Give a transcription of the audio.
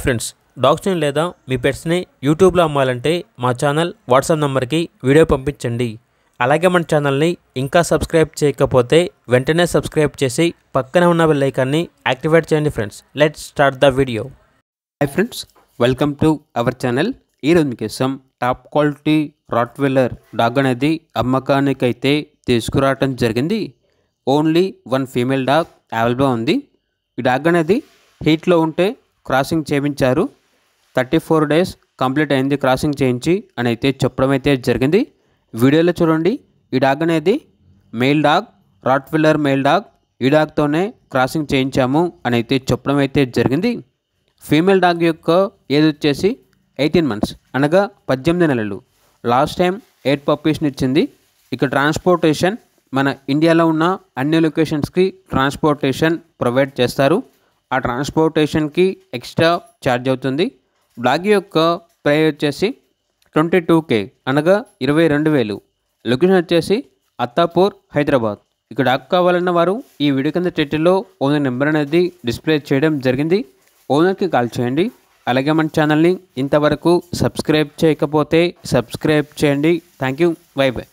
Friends, డాగ్స్ని లేదా మీ పెట్స్ని యూట్యూబ్లో అమ్మాలంటే మా ఛానల్ వాట్సాప్ నెంబర్కి వీడియో పంపించండి. అలాగే మన ఛానల్ని ఇంకా సబ్స్క్రైబ్ చేయకపోతే వెంటనే సబ్స్క్రైబ్ చేసి పక్కన ఉన్న బెల్ ఐకాన్ని యాక్టివేట్ చేయండి. Friends, let's start the video. Hi friends, welcome to our channel. ఈరోజు మీకోసం టాప్ క్వాలిటీ రాట్వీలర్ డాగ్ అనేది అమ్మకానికైతే తీసుకురావటం జరిగింది. ఓన్లీ వన్ ఫీమేల్ డాగ్ అవైలబుల్గా ఉంది. ఈ డాగ్ అనేది హీట్లో ఉంటే క్రాసింగ్ చేయించారు. 34 days కంప్లీట్ అయింది క్రాసింగ్ చేయించి అని అయితే చెప్పడం అయితే జరిగింది. వీడియోలో చూడండి, ఈ డాగ్ అనేది male dog, Rottweiler male dog. ఈ డాగ్తోనే క్రాసింగ్ చేయించాము అని అయితే చెప్పడం అయితే జరిగింది. ఫీమేల్ డాగ్ యొక్క ఏజ్ వచ్చేసి 18 months, అనగా 18 నెలలు. లాస్ట్ టైం 8 పప్పీస్ని ఇచ్చింది. ఇక ట్రాన్స్పోర్టేషన్ మన ఇండియాలో ఉన్న అన్ని లొకేషన్స్కి ట్రాన్స్పోర్టేషన్ ప్రొవైడ్ చేస్తారు. ఆ ట్రాన్స్పోర్టేషన్కి ఎక్స్ట్రా ఛార్జ్ అవుతుంది. డాగ్ యొక్క ప్రైస్ వచ్చేసి 22K, అనగా 22,000. లొకేషన్ వచ్చేసి అత్తాపూర్, హైదరాబాద్. ఇక డాగ్ కావాలన్న వారు ఈ వీడియో కింద టైటిల్లో ఓనర్ నెంబర్ అనేది డిస్ప్లే చేయడం జరిగింది. ఓనర్కి కాల్ చేయండి. అలాగే మన ఛానల్ని ఇంతవరకు సబ్స్క్రైబ్ చేయకపోతే సబ్స్క్రైబ్ చేయండి. Thank you. By by.